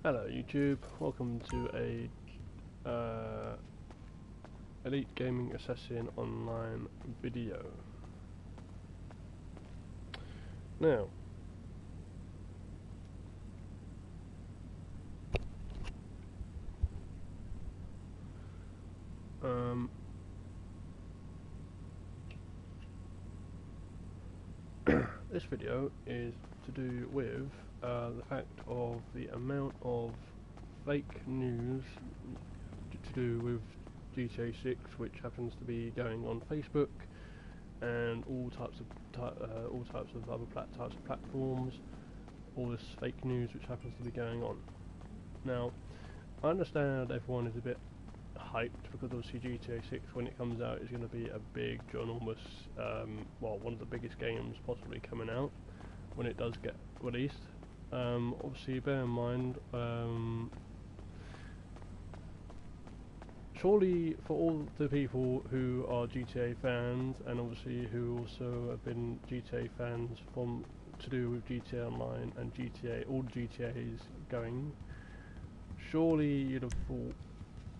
Hello YouTube, welcome to a Elite Gaming Assassin online video. Now, this video is to do with the fact of the amount of fake news to do with GTA 6, which happens to be going on Facebook and all types of other types of platforms. All this fake news which happens to be going on. Now, I understand everyone is a bit hyped because obviously GTA 6, when it comes out, is going to be a big, ginormous, well, one of the biggest games possibly coming out when it does get released. Obviously, bear in mind, surely for all the people who are GTA fans, and obviously who also have been GTA fans from to do with GTA Online and GTA, all GTAs going, surely you'd have thought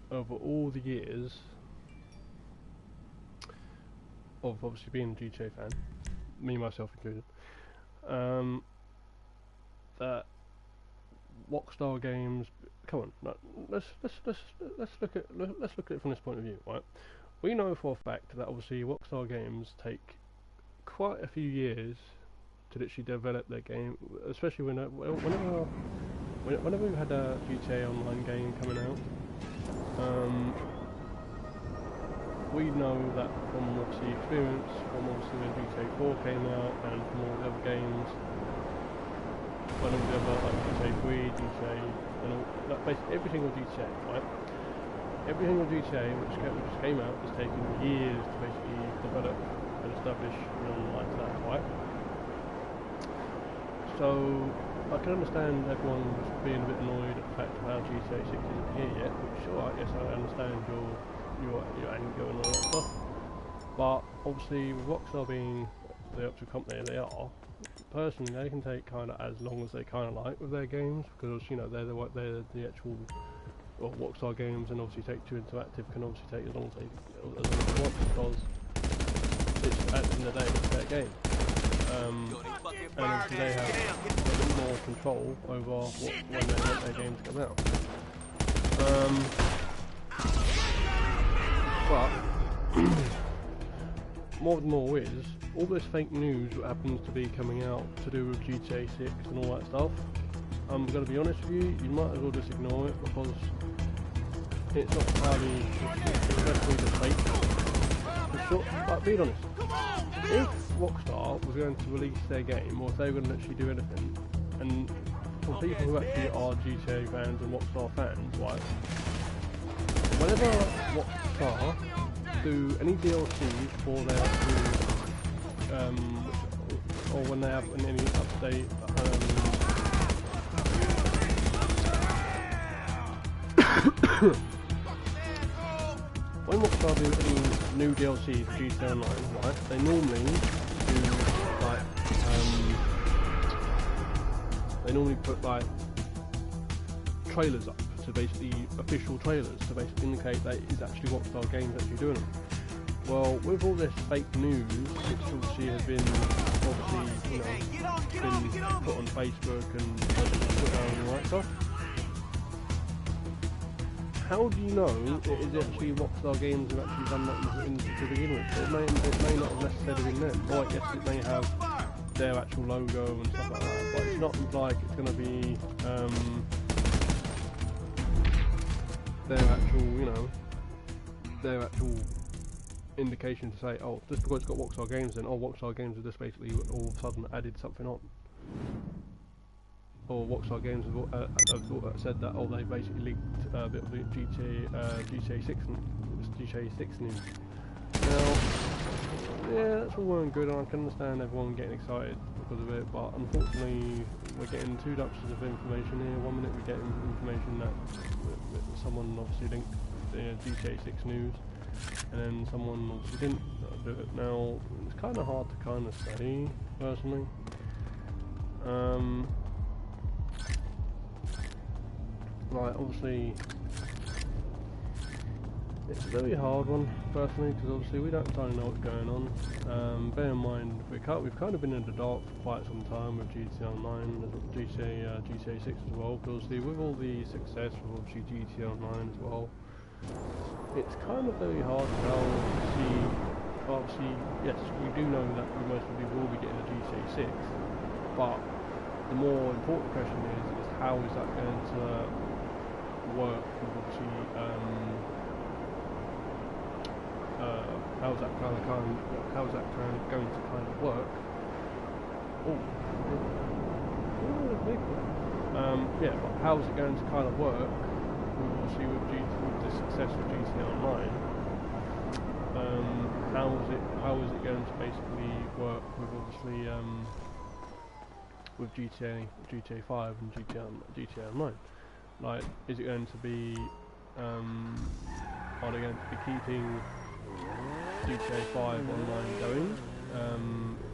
over all the years of obviously being a GTA fan, me myself included, that Rockstar Games, come on, no, let's look at it from this point of view, right? We know for a fact that obviously Rockstar Games take quite a few years to literally develop their game, especially whenever we had a GTA Online game coming out. We know that from obviously experience, from obviously when GTA 4 came out, and from all the other games, when all the other like GTA 3, GTA, and all that, basically every single GTA, right? Every single GTA which came out has taken years to basically develop and establish an online stuff, right? So I can understand everyone being a bit annoyed at the fact of how GTA 6 isn't here yet, which sure, yes, I understand your anger and all that stuff. But obviously, with Rockstar being the actual company they are, personally they can take kind of as long as they kind of like with their games, because you know they're the actual Rockstar Games, and obviously Take-Two Interactive can obviously take as long as they want, because it's at the end of the day it's their game. And obviously they have a bit more control over when they want their games to come out. But more is all this fake news that happens to be coming out to do with GTA 6 and all that stuff. I'm going to be honest with you, you might as well just ignore it, because it's not entirely, especially the fake. But being honest, if Rockstar was going to release their game, or if they were going to actually do anything, and for people who actually are GTA fans and Rockstar fans, right, whenever Rockstar do any DLCs for their or when they have any update, when Rockstar do any new DLC for GTA Online, right, they normally do like, they normally put like trailers up, to basically official trailers, to basically indicate that it is actually Rockstar Games actually doing them. Well, with all this fake news, which obviously has been been put on Facebook and Twitter and all that stuff, how do you know it is actually Rockstar Games who actually done that to begin with? It may not have necessarily been them, or I guess it may have their actual logo and stuff like that, but it's not like it's going to be their actual indication to say, oh, just because it's got Rockstar Games, then Rockstar Games have just basically all of a sudden added something on. Or Rockstar Games have said that, they basically leaked a bit of the GTA 6 news. Now, yeah, that's all well and good, and I can understand everyone getting excited because of it, but unfortunately we're getting two doses of information here. One minute we're getting information that someone obviously linked the GTA 6 news, and then someone obviously didn't do it. Now, it's kind of hard to kind of say, personally. Like, obviously, it's a very hard one, personally, because obviously we don't entirely know what's going on. Bear in mind, we've kind of been in the dark for quite some time with GTA Online, GTA 6 as well, because obviously with all the success with obviously GTA Online as well, it's kind of very hard to tell to see. Obviously, yes, we do know that we most probably will be getting a GTA 6, but the more important question is how is that going to work with obviously how's that going to kind of work? Yeah, but how's it going to kind of work with obviously with the success of GTA Online? How is it going to basically work with obviously with GTA 5 and GTA Online? Like, is it going to be are they going to be keeping GTA 5 Online going,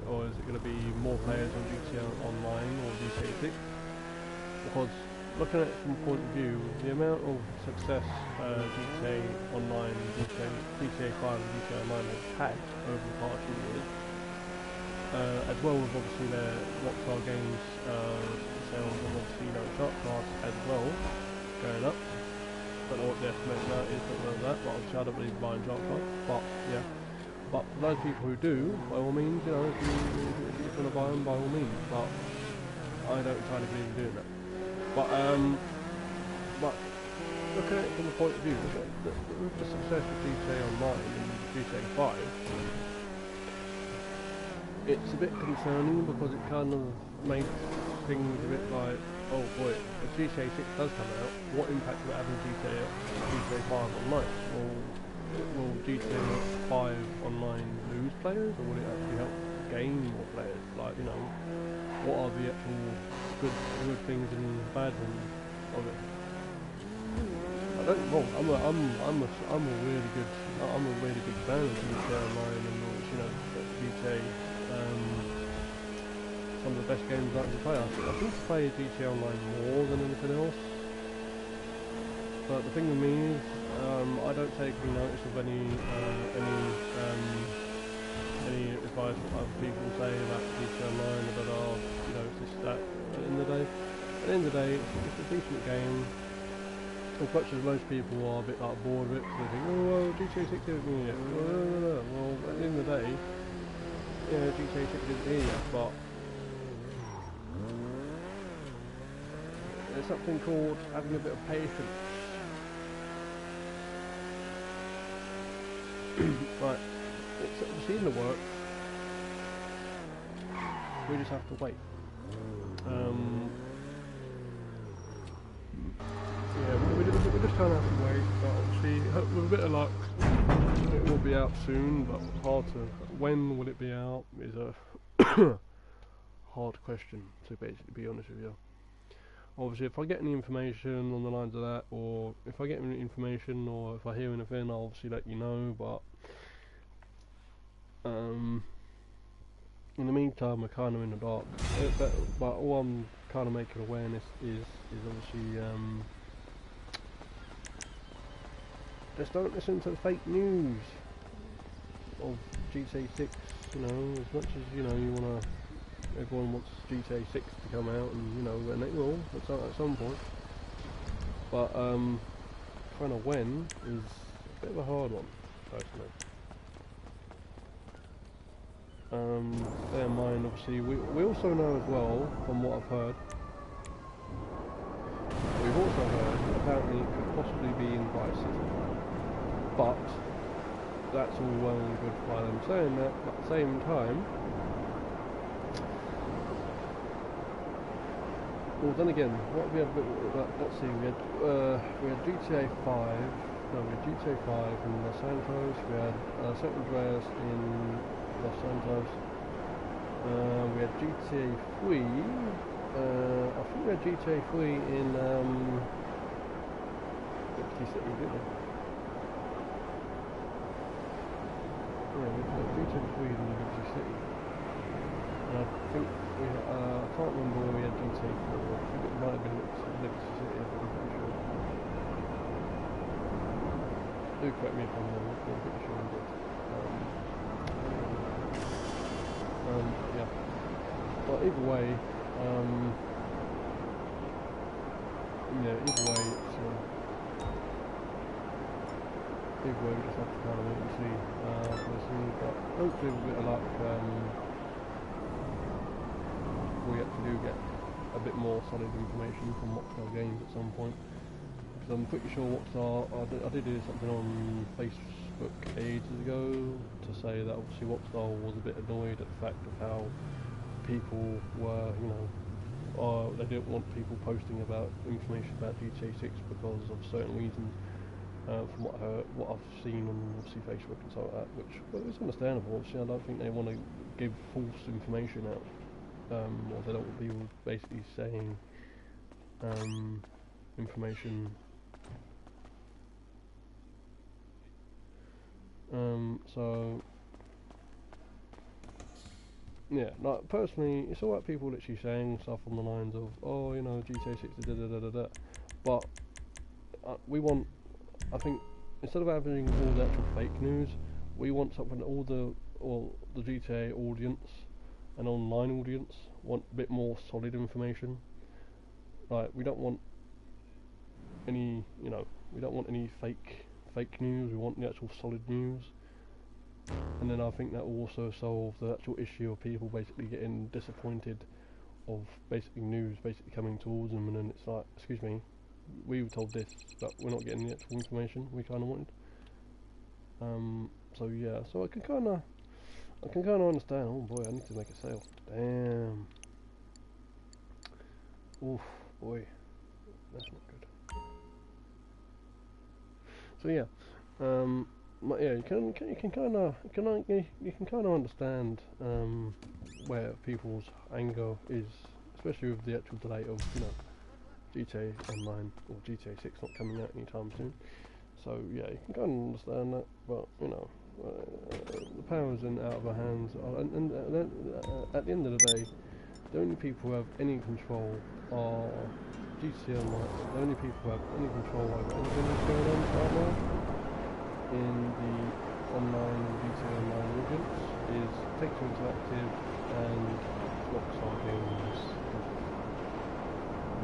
or is it going to be more players on GTA Online or GTA 6? Because looking at it from a point of view, the amount of success GTA Online, GTA 5 and GTA Online has had over the past few years, as well as obviously their Rockstar Games sales and obviously chart charts as well going up. Don't know what the estimate now is, don't know that, but obviously I don't believe buying chart charts, but yeah. But for those people who do, by all means, if you're going to buy them, by all means, but I don't entirely believe in doing that. But looking at it from the point of view, with the success of GTA Online and GTA 5, it's a bit concerning because it kind of makes things a bit like, oh boy, if GTA 6 does come out, what impact will it have on GTA 5 Online? Will GTA 5 Online lose players, or will it actually help gain more players? Like, what are the actual good things and bad things of it? I don't know. I'm a really big fan of GTA Online and GTA. Some of the best games I can play. I think I play GTA Online more than anything else. But the thing with me is, I don't take any notice of any advice what other people say about GTA Online, about it's this, that. At the end of the day, it's a decent game. As much as most people are a bit bored of it, because they think, oh well, GTA 6 isn't here yet. Well, at the end of the day, GTA 6 isn't here yet, but there's something called having a bit of patience. Right, it's obviously in the works. We just have to wait. Yeah, we just kind of have to wait. But obviously, with a bit of luck, it will be out soon. But hard to. When will it be out? Is a hard question to basically be honest with you. Obviously, if I get any information on the lines of that, or if I get any information, or if I hear anything, I'll obviously let you know. But in the meantime, we're kind of in the dark. But all I'm kind of making awareness is obviously just don't listen to the fake news of GTA 6. As much as you wanna. Everyone wants GTA 6 to come out, and it will at some point. But kind of when is a bit of a hard one, personally. Bear in mind, obviously, we also know as well, from what I've heard, we've also heard that apparently it could possibly be in Vice City. But that's all well and good by them saying that, but at the same time. Well, then again, what we had, let's see, we had GTA 5, no, we had GTA 5 in Los Santos, we had San Andreas in Los Santos, we had GTA 3, I think we had GTA 3 in Liberty City, didn't we? Yeah, we had GTA 3 in Liberty City. I think I can't remember where we had GTA 4. I think it might have been Liberty City, I'm pretty sure. Do correct me if I'm wrong, I'm pretty sure we did. Yeah. But either way, yeah, either way, it's, either way we just have to kind of wait and see, personally, but hopefully with a bit of luck, we actually do get a bit more solid information from Rockstar Games at some point. Because I'm pretty sure Rockstar, I did do something on Facebook ages ago to say that obviously Rockstar was a bit annoyed at the fact of how people were, you know, they didn't want people posting about information about GTA 6 because of certain reasons. From what I heard, what I've seen on obviously Facebook and stuff like that, which is understandable. Obviously, I don't think they want to give false information out, or they don't want people basically saying information. So yeah, like personally, it's alright people literally saying stuff on the lines of, oh, you know, GTA 6 da da da da da, but we want, I think, instead of having all the actual fake news, we want something that all the GTA audience and online audience want a bit more solid information. Like, we don't want any, you know, we don't want any fake news. We want the actual solid news. And then I think that will also solve the actual issue of people basically getting disappointed of basically news basically coming towards them, and then it's like, excuse me, we were told this, but we're not getting the actual information we kind of wanted. So yeah, so I can kind of understand. Oh boy, I need to make a sale. Damn. Oof, boy, that's not good. So yeah, but yeah, you can kind of understand where people's anger is, especially with the actual delay of, you know, GTA Online or GTA 6 not coming out anytime soon. So yeah, you can kind of understand that, but you know, the power's in out of our hands, and at the end of the day, the only people who have any control are GTA Online. The only people who have any control over anything that's going on right now in the online GTA Online audience is Take-Two Interactive and Rockstar Games.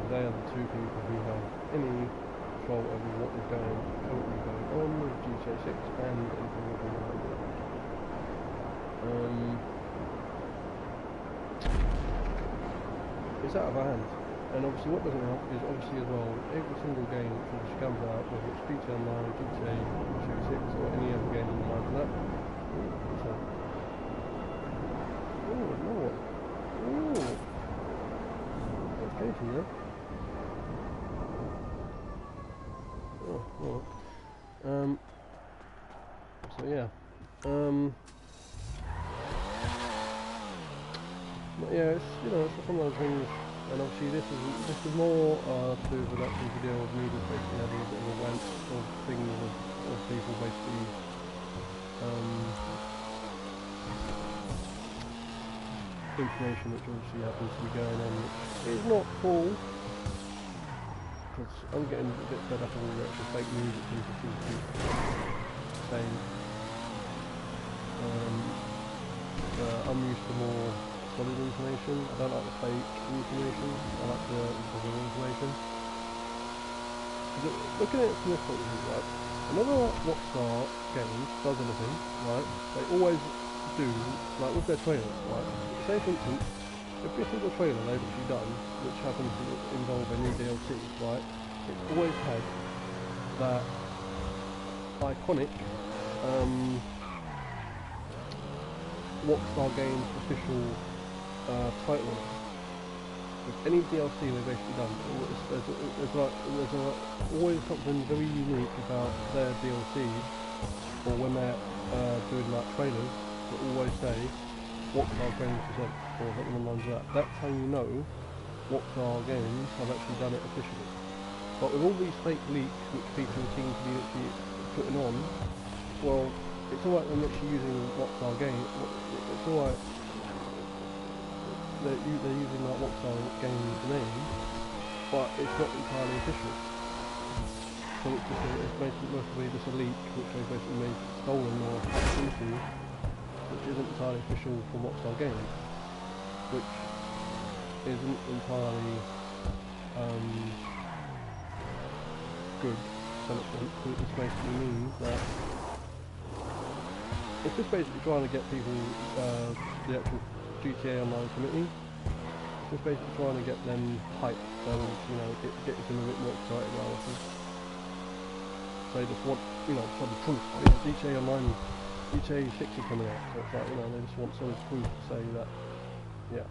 They are the two people who have any control over what is currently going on with GTA 6 and anything within the world. It's out of our hands, and obviously what doesn't help is obviously as well every single game which comes out, whether it's GTA Online, GTA 6 or any other game like that. What's that? Oh, no. Oh, that's Katie, yeah? Oh, well. So yeah. But yeah, it's, you know, it's one of those things, and obviously this is more to do with that video of me just basically having a bit of a rant of things of people basically information which obviously happens to be going on, which is not cool, because I'm getting a bit fed up of all the actual fake news that people seem to keep saying. I'm used to more solid information. I don't like the fake information, I like the real information. Looking at it from this point of view, right, whenever Rockstar Games does anything, right, they always do, like with their trailers, right, say for instance, every single trailer they've actually done, which happens to involve a new DLC, right, it's always had that iconic Rockstar Games official title with any DLC they've basically done. There's always something very unique about their DLCs, or when they're doing like trailers that always say Rockstar Games present, or something along lines of that. That's how you know Rockstar Games have actually done it officially. But with all these fake leaks which people seem to be actually putting on, well, it's alright them actually using Rockstar Games, it's alright they're using like Rockstar Games name, but it's not entirely official. So it's basically just a leak which they basically made stolen or hacked into, which isn't entirely official from Rockstar Games, which isn't entirely good to some extent, because it just basically means that it's just basically trying to get people, the actual GTA Online committee, it's just basically trying to get them hyped, so you know, get them a bit more excited about it. They just want, you know, some proof. GTA Online, GTA 6 is coming out, so it's like, you know, they just want solid proof to say that, yeah.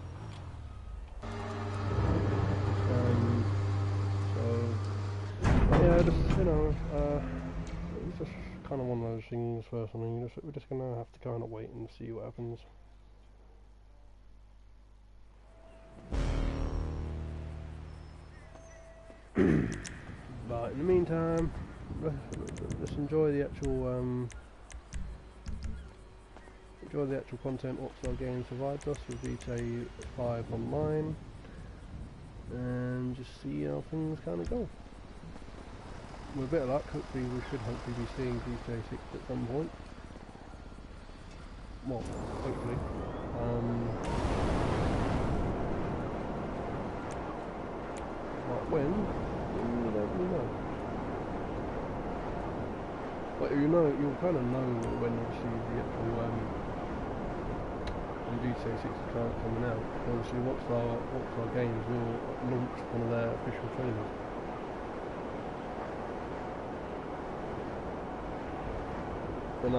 Yeah, just, you know, it's just kind of one of those things personally, we're just going to have to kind of wait and see what happens. But in the meantime, let's enjoy the actual content Rockstar Games provides us with GTA 5 Online, and just see how things kind of go. With a bit of luck, hopefully we should be seeing GTA 6 at some point. Well, hopefully. But when? We don't really know. But you know, you'll kind of know when obviously the actual when GTA 6 is coming out. Obviously, Rockstar Games will launch one of their official trailers. And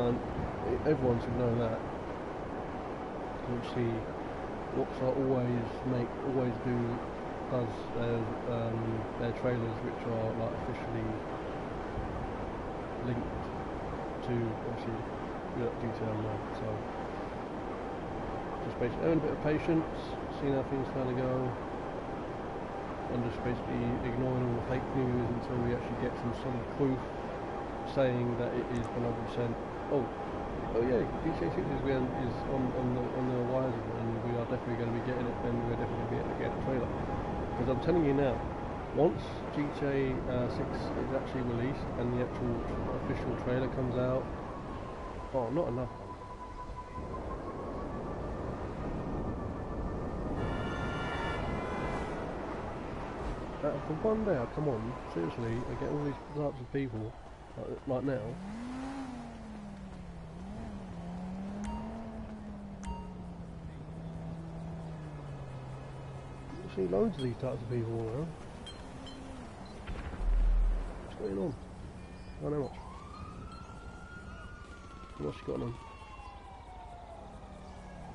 everyone should know that. Obviously, Rockstar always does their trailers, which are like officially linked to obviously GTA Online. So just basically having a bit of patience, seeing how things kind of go, and just basically ignoring all the fake news until we actually get some solid proof saying that it is 100%. Oh yeah, GTA 6 is on the horizon, and we are definitely going to be getting it, and we're definitely going to be getting a trailer. Because I'm telling you now, once GTA 6 is actually released and the actual official trailer comes out, oh, not enough. For one day, come on, seriously, I get all these types of people like now. You see loads of these types of people now. What's going on? I don't know much. What's she got on?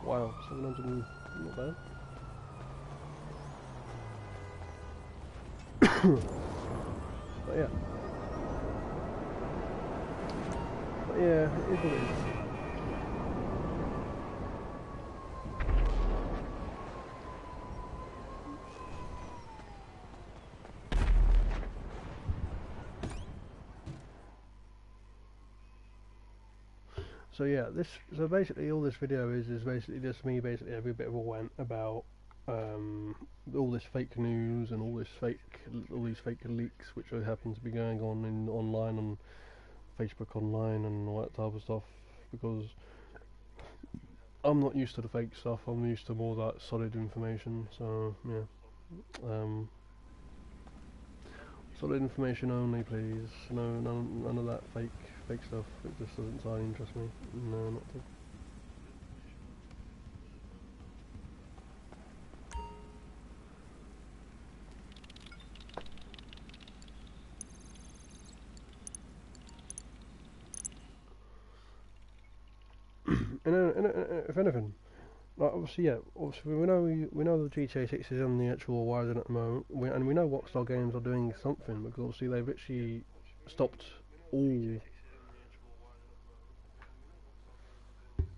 Wow, 700 and not bad. But yeah. But yeah, it is what it is. So yeah, so basically all this video is basically just me basically having a bit of a rant about all this fake news and all these fake leaks which happen to be going on online on Facebook Online and all that type of stuff, because I'm not used to the fake stuff. I'm used to more that solid information. So yeah, solid information only, please. No, none of that fake stuff. It just doesn't entirely interest me. No, not at all. If anything, like obviously, yeah, obviously we know the GTA 6 is on the actual horizon at the moment, and we know Rockstar Games are doing something, because obviously they've actually stopped all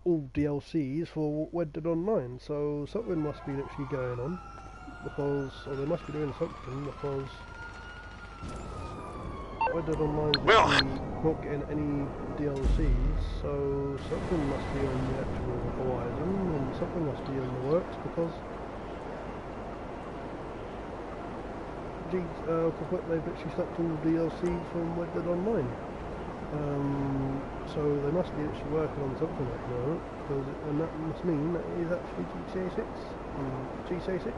DLCs for Red Dead Online, so something must be actually going on, or they must be doing something, because Red Dead Online is not getting any DLCs, so something must be on the actual horizon, and something must be in the works, because they've actually stopped all the DLCs from Red Dead Online. So they must be actually working on something at the moment, and that must mean that it is actually GTA 6. GTA 6.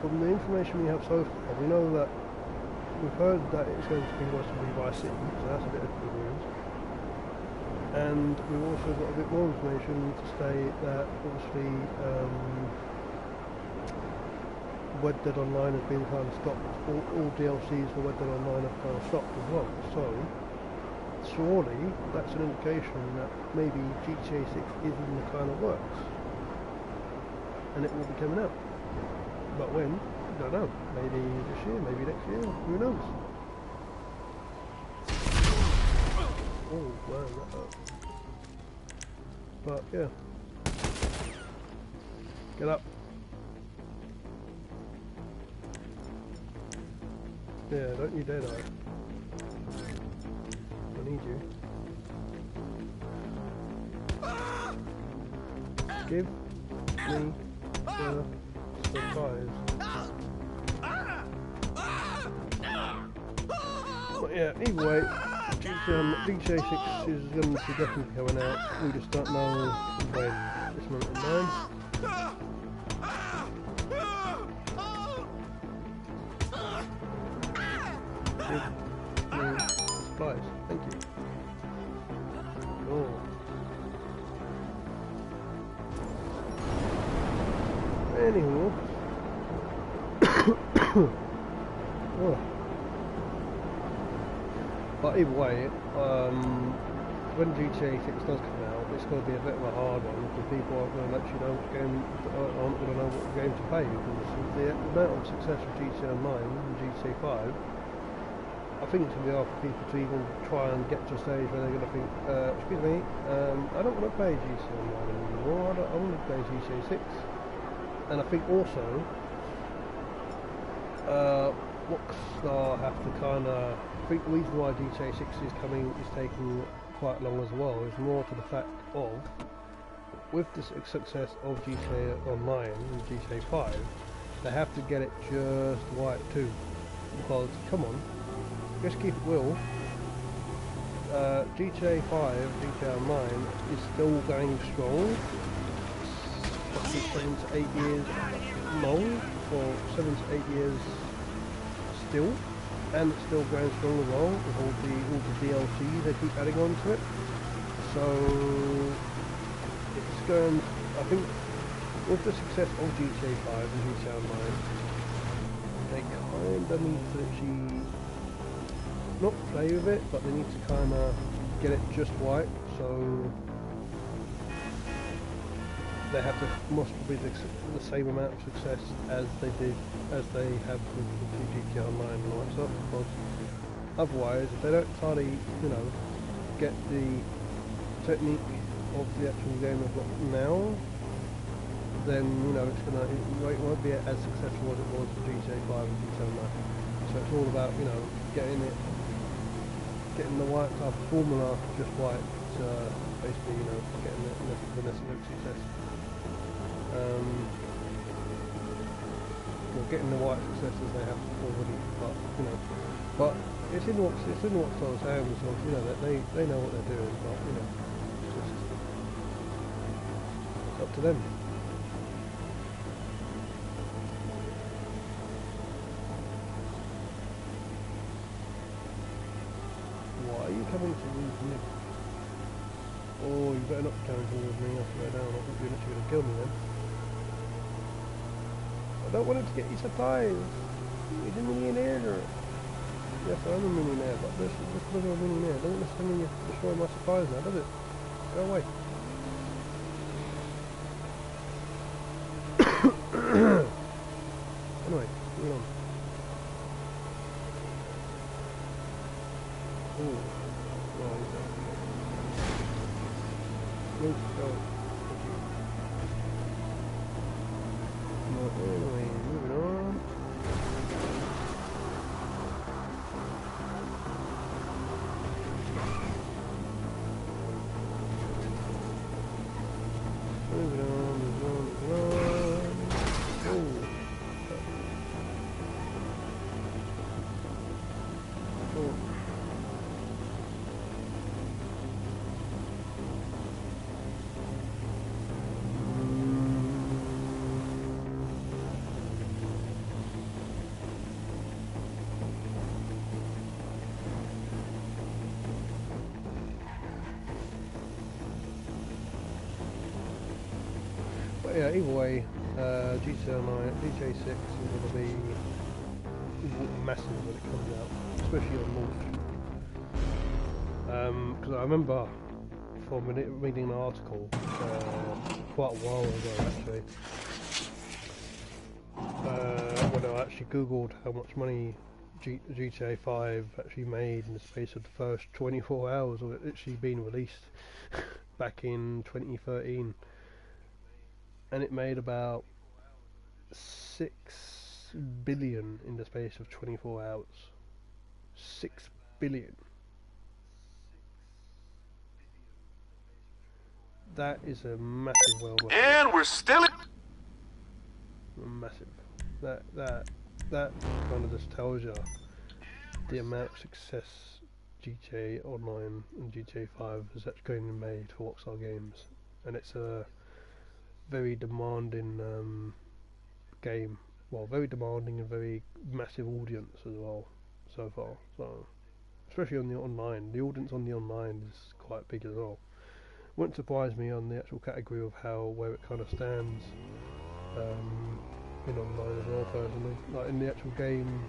From the information we have so far, we know that we've heard that it's going to be possibly Vice City, so that's a bit of good news. And we've also got a bit more information to state that obviously Red Dead Online has been kind of stopped. All DLCs for Red Dead Online have kind of stopped as well. So surely that's an indication that maybe GTA 6 is in the kind of works, and it will be coming out. But when? I don't know. Maybe this year, maybe next year, who knows? Oh, wow, that hurt. But, yeah. Get up. Yeah, don't you dare die. I need you. Give me the supplies. But yeah, either way, GTA 6 is going to definitely be coming out. We just don't know when. This moment in time. Give me supplies. Thank you. Oh. Anywho. Oh. But either way, when GTA 6 does come out, it's going to be a bit of a hard one because people aren't going to let you know what game, aren't going to know what game to play, because the amount of success of GTA Online and GTA 5, I think it's going to be hard for people to even try and get to a stage where they're going to think, excuse me, I don't want to play GTA Online anymore, I want to play GTA 6. And I think also, Rockstar have to kind of, I think the reason why GTA 6 is taking quite long as well is more to the fact of, with the success of GTA Online and GTA 5, they have to get it just right too, because come on, just keep it real, GTA 5, GTA Online is still going strong. I think 7 to 8 years long, or 7 to 8 years still, and it's still going strong as well with all the DLC they keep adding on to it. So it's going, I think, with the success of GTA 5 and GTA Online, they kind of need to actually not play with it, but they need to kind of get it just right. So they have to must be the same amount of success as they have with GTA Online and all that stuff, because otherwise, if they don't entirely, get the technique of the actual game they've got now, then it won't be as successful as it was with GTA 5 and GTA Online. So it's all about getting the right type of formula just right to basically getting the necessary success. Or getting the right successes they have already, but it's in Rockstar's hands of they know what they're doing, but it's up to them. Why are you coming towards me? Oh, you better not be coming towards me. I swear down, I think you're literally going to kill me then. I don't want him to get you supplies. He's a millionaire. Yes, I'm a millionaire, but this because I'm a millionaire doesn't necessarily mean you destroy my supplies now, does it? Go away. Anyway, moving on. Ooh. Oh, he's there. Move, go. Anyway, moving on. Moving on. Oh. yeah, either way, GTA 9, GTA 6 is going to be massive when it comes out, especially on launch. Because I remember from reading an article quite a while ago actually, when I actually googled how much money GTA 5 actually made in the space of the first 24 hours of it actually being released back in 2013, and it made about 6 billion in the space of 24 hours. 6 billion. That is a massive worldwide. And we're still Massive. That kind of just tells you the amount of success GTA Online and GTA 5 has actually going to be made for Rockstar Games, and it's a very demanding game. Well, very demanding and very massive audience as well so far. So, especially on the online, the audience on the online is quite big as well. Wouldn't surprise me on the actual category of where it kind of stands in online as well. Personally, like in the actual game.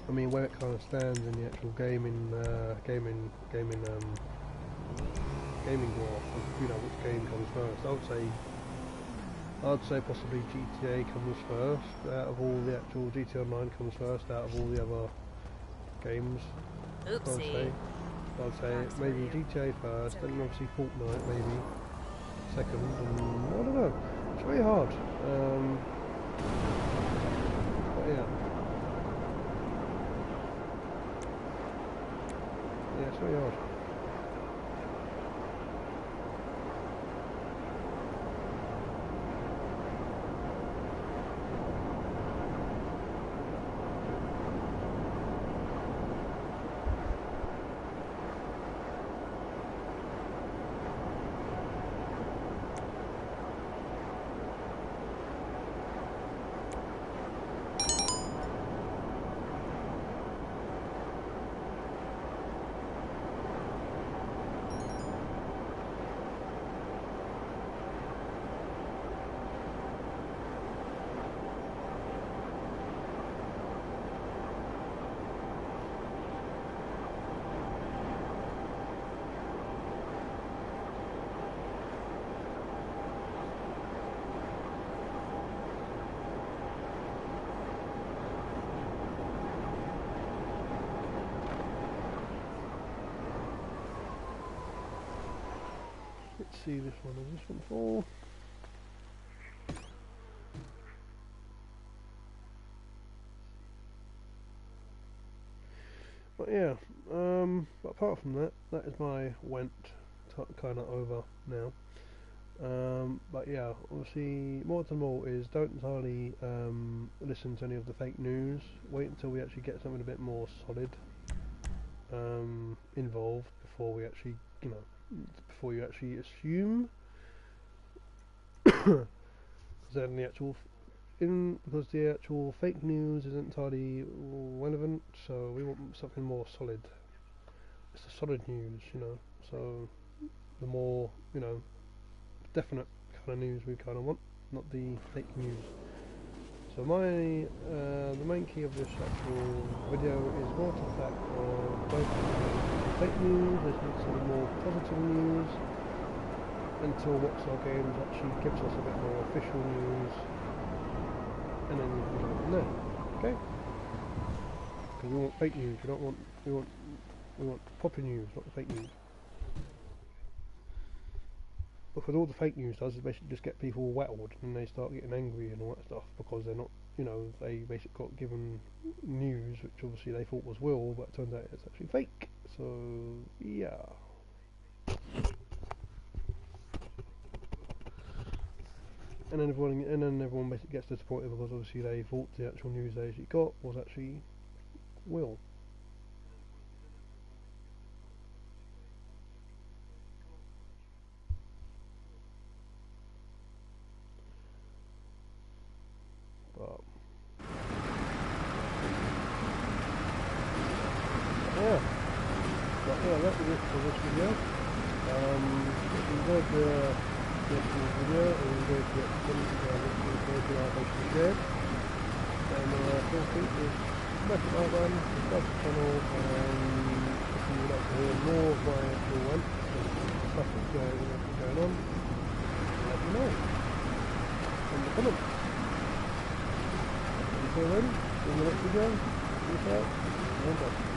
I mean, where it kind of stands in the actual gaming graph, you know, which game comes first. I'd say possibly GTA comes first out of all the actual GTA Online comes first out of all the other games. Oopsie. I'd say maybe GTA first, then obviously Fortnite maybe second, and I don't know. It's very hard. But yeah. Yeah, it's very hard. Let's see this one. Is this one for? But yeah, but apart from that, that is my went kind of over now. But yeah, obviously, more than more is don't entirely listen to any of the fake news. Wait until we actually get something a bit more solid involved before we actually, before you actually assume. Because then because the actual fake news isn't entirely relevant, so we want something more solid. It's the solid news, so the more, definite kind of news we kind of want, not the fake news. So the main key of this actual video is more to the fact of both fake news, there's some more positive news, until Rockstar Games actually gives us a bit more official news, and then we can go from there. Okay? Because we want fake news. We want proper news, not the fake news. Because all the fake news does is basically just get people rattled, and they start getting angry and all that stuff because they're not, they basically got given news which obviously they thought was real, but it turns out it's actually fake. So yeah. And then everyone basically gets disappointed because obviously they thought the actual news they actually got was actually real. But yeah. that was it for this video. If you enjoyed this video and you enjoyed the comments I've basically shared, then feel free to smash the like button, subscribe to the channel, and if you would like to hear more of my actual rant and stuff that's going on, let me know in the comments. Until then, see you in the next video. Peace out.